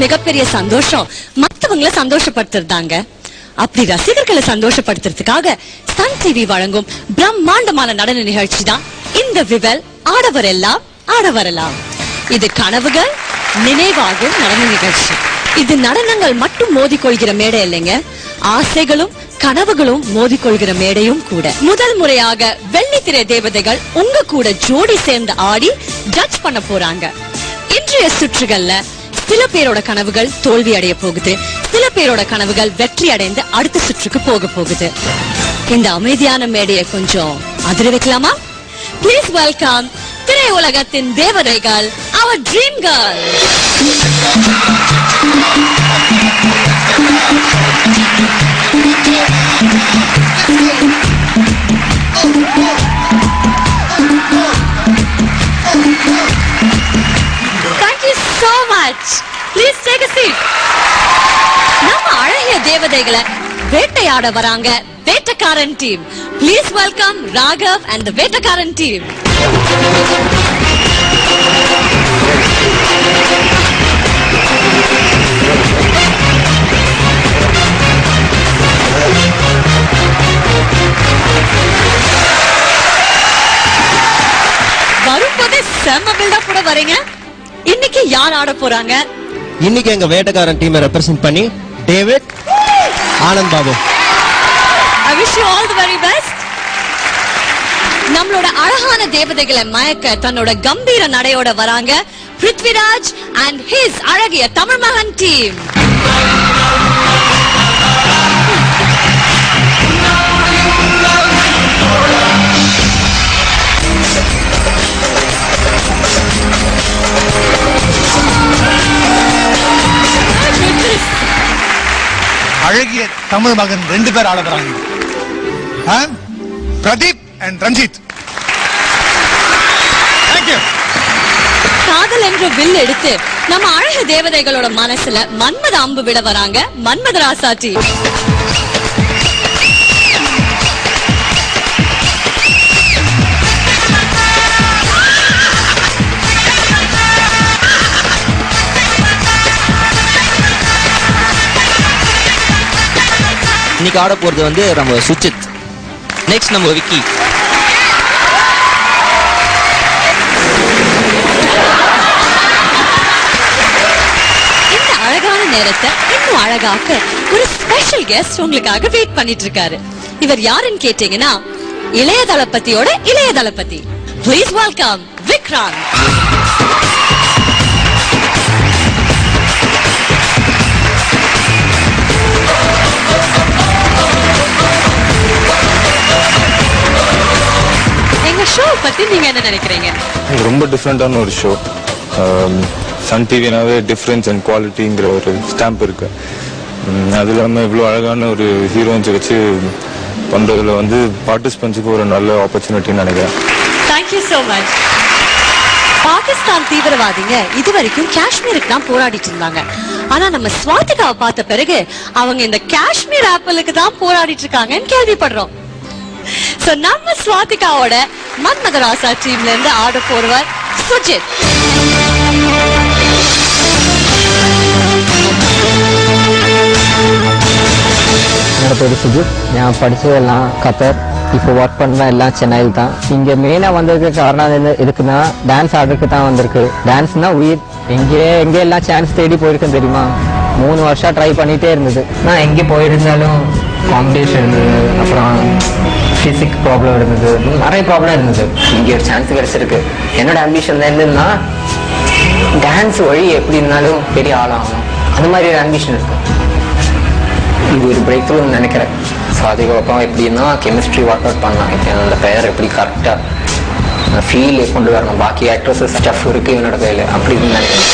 மிகப்பெரிய சந்தோஷம் மத்தவங்களை சந்தோஷப்படுத்துறதாங்க. அப்படி ரசிகர்களை சந்தோஷப்படுத்துறதுக்காக சன் டிவி வழங்கும் பிரம்மாண்டமான நடன நிகழ்ச்சி தான் இந்த விவல் ஆடவரெல்லாம் ஆடவரலாம். இது கனவுகள் நினைவாகும் நடன நிகழ்ச்சி. இது நடனங்கள் மட்டும் மோதிக்கொள்கிற மேடை இல்லைங்க, ஆசைகளும் கனவுகளும் மோதிக்கொள்கிற மேடையும் கூட. முதல் முறையாக வெள்ளித்திரை தேவதைகள் உங்க கூட ஜோடி சேர்ந்து ஆடி ஜட்ஜ் பண்ண போறாங்க. இன்றைய சுற்றுகள்ல சில பேரோட கனவுகள் தோல்வி அடைய போகுது, சில பேரோட கனவுகள் வெற்றி அடைந்து அடுத்த சுற்றுக்கு போக போகுது. இந்த அமைதியான மேடையை கொஞ்சம் அதிர வைக்கலாமா? ப்ளீஸ் வெல்கம் திரையுலகத்தின் தேவதைகள், our dream girls. Thank you so much. Please take a seat. நம்ம அழகிய தேவதைகளை வேட்டையாட வராங்க Vettaikaaran team. Please welcome Raghav and the Vettaikaaran team. வரும்போது செம்ம பில்டப் கூட வரீங்க. இன்னைக்கு யார் ஆட போறாங்க? இன்னைக்கு எங்க வேட்டக்காரன் டீமை ரெப்ரசென்ட் பண்ணி David, Anand Babu. I wish you all the very best. நம்மளோட அழகான தேவதைகளை மயக்க தன்னோட கம்பீர நடையோட வராங்க பிருத்விராஜ் and his அழகிய தமிழ் மகன் டீம். அழகிய தமிழ் மகன் 2 பேர் ஆட வராங்க. Pradeep and Ranjith. Thank you. காதல் என்ற வில் எடுத்து நம்ம அழகு தேவதைகளோட மனசுல மன்மத அம்பு விட வராங்க மன்மத ராசா டீம். இன்னைக்கு ஆட போறது வந்து நம்ம சுச்சித், நெக்ஸ்ட் நம்ம விக்கி. இந்த அழகான நேரத்தை இன்னும் அழகாக்க ஒரு ஸ்பெஷல் கெஸ்ட் உங்களுக்காக வெயிட் பண்ணிட்டு இருக்காரு. இவர் யாருன்னு கேட்டீங்கன்னா இளைய தளபதியோட இளைய தளபதி. Please welcome Vikrant. எங்க ஷோ பத்தி நீங்க என்ன நினைக்கிறீங்க? ரொம்ப டிஃப்ரெண்டான ஒரு ஷோ. சன் டிவினாவே டிஃப்ரென்ஸ் அண்ட் குவாலிட்டிங்கிற ஒரு ஸ்டாம்ப் இருக்கு. அது இல்லாமல் இவ்வளோ அழகான ஒரு ஹீரோயின்ஸை வச்சு பண்றதுல வந்து பார்ட்டிசிபென்ட்ஸுக்கு ஒரு நல்ல ஆப்பர்ச்சுனிட்டின்னு நினைக்கிறேன். Thank you so much. பாகிஸ்தான் தீவிரவாதிங்க இதுவரைக்கும் காஷ்மீருக்கு தான் போராடிட்டு இருந்தாங்க. ஆனா நம்ம ஸ்வாதிகாவை பார்த்த பிறகு அவங்க இந்த காஷ்மீர் ஆப்பிளுக்கு தான் போராடிட்டு இருக்காங்கன்னு கேள்விப்படுறோம். சோ நம்ம ஸ்வாதிகாவோட மன்மத ராசா டீம்ல இருந்து ஆட போறவர் சுஜித். என்னோட பேர் சுஜித். நான் படிச்சதெல்லாம் கத்தர், இப்போ ஒர்க் பண்ண எல்லாம் சென்னையில் தான். இங்க மெயினா வந்ததுக்கு காரணம் எதுக்குன்னா டான்ஸ் ஆடுறதுக்கு தான் வந்திருக்கு. டான்ஸ்னா உயிர். எங்கே எல்லாம் சான்ஸ் தேடி போயிருக்கேன் தெரியுமா? 3 வருஷம் ட்ரை பண்ணிட்டே இருந்தது. நான் எங்கே போயிருந்தாலும் காம்படிஷன் இருந்தது, அப்புறம் பிசிக் ப்ராப்ளம் இருந்தது, நிறைய ப்ராப்ளம் இருந்தது. இங்கே ஒரு சான்ஸ் கிடைச்சிருக்கு. என்னோட ஆம்பிஷன் என்னன்னா டான்ஸ் வழி எப்படி இருந்தாலும் பெரிய ஆளாகணும், அந்த மாதிரி ஒரு ஆம்பிஷன் இருக்கு. இது ஒரு பிரேக் த்ரூன்னு நினைக்கிறேன். ஸோ அதுக்கப்புறம் எப்படின்னா கெமிஸ்ட்ரி ஒர்க் அவுட் பண்ணலாம். அந்த பெயர் எப்படி கரெக்டாக ஃபீல் கொண்டு வரணும். பாக்கி ஆக்ட்ரஸஸ் ஸ்டஃப் இருக்கு என்னோட கையில், அப்படின்னு நினைக்கிறேன்.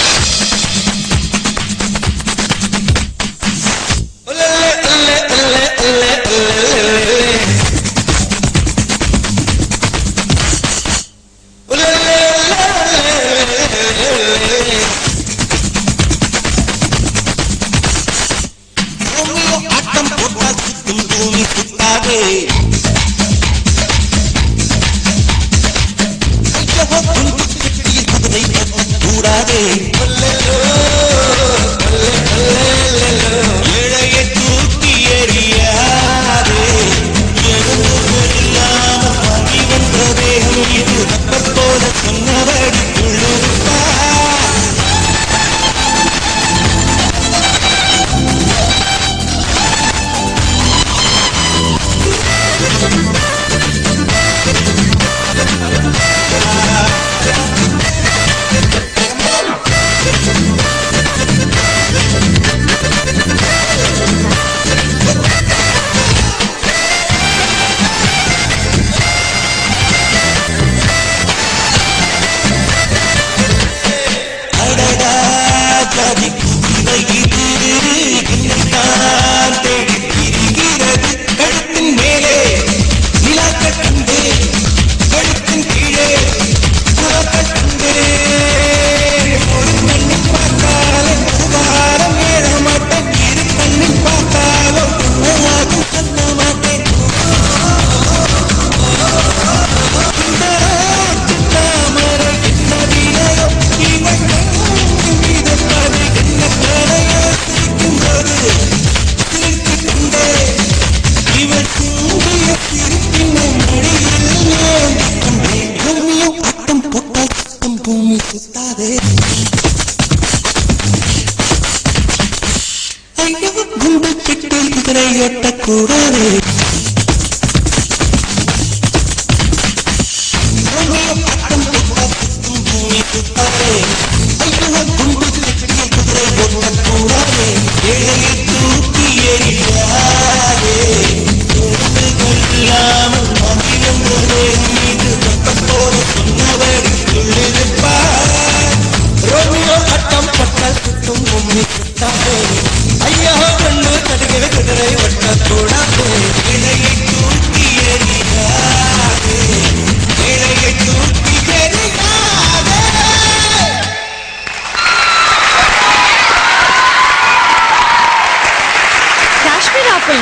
கூடாதே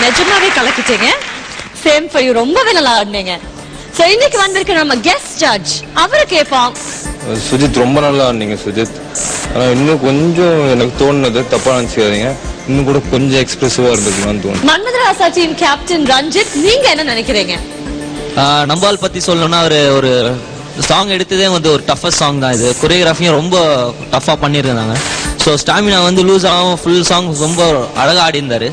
நிஜமாவே கலக்கிட்டீங்க. Same for you. ரொம்பவே நல்லா ஆடுனீங்க. சோ இன்னைக்கு வந்திருக்க நம்ம கெஸ்ட் ஜட்ஜ் அவரை கேட்போம். சுஜித் ரொம்ப நல்லா ஆடுனீங்க சுஜித். ஆனா இன்னும் கொஞ்சம் எனக்கு தோணுனது தப்பா நினைச்சுக்காதீங்க, இன்னும் கூட கொஞ்சம் எக்ஸ்பிரசிவா இருந்திருக்கலாம்னு தோணுது. மன்மதராசா டீம் கேப்டன் ரஞ்சித், நீங்க என்ன நினைக்கிறீங்க? நம்பால் பத்தி சொல்லணும்னா ஒரு சாங் எடுத்ததே ஒரு டஃபஸ்ட் சாங் தான். இது கொரியோகிராஃபியும் ரொம்ப டஃபா பண்ணியிருந்தாங்க. ஸோ ஸ்டாமினா லூஸ் ஆகும். ஃபுல் சாங் ரொம்ப அழகா ஆடி இருந்தாரு.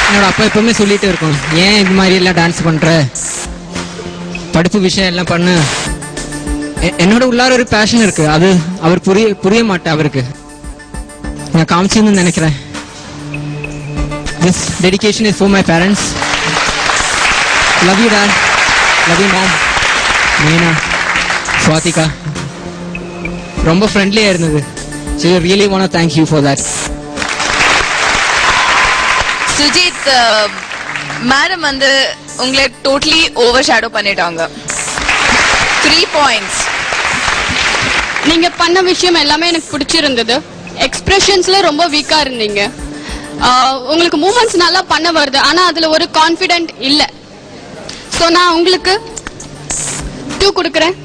என்னோட அப்பா எப்பவுமே சொல்லிட்டு இருக்கோம், ஏன் இது மாதிரி எல்லாம் டான்ஸ் பண்ற, படிப்பு விஷயம் எல்லாம் பண்ணு. என்னோட உள்ளார ஒரு பேஷன் இருக்கு, அது அவர் புரிய மாட்டேன் அவருக்கு. நான் காமிச்சுன்னு நினைக்கிறேன். This dedication is for my parents. Love you dad, love you mom, Meena, Swatika. ரொம்ப ஃப்ரெண்ட்லியா இருந்தது. So I really want to thank you for that. Sujith madam உங்களை டோட்டலி ஓவர் ஷேடோ பண்ணிட்டாங்க. 3 points. நீங்க பண்ண விஷயம் எல்லாமே எனக்கு பிடிச்சிருந்தது. எக்ஸ்பிரஷன்ஸ்ல ரொம்ப வீக்கா இருந்தீங்க. உங்களுக்கு மூமெண்ட்ஸ் நல்லா பண்ண வருது, ஆனா அதுல ஒரு கான்ஃபிடென்ட் இல்ல. சோ நான் உங்களுக்கு 2 கொடுக்கறேன்.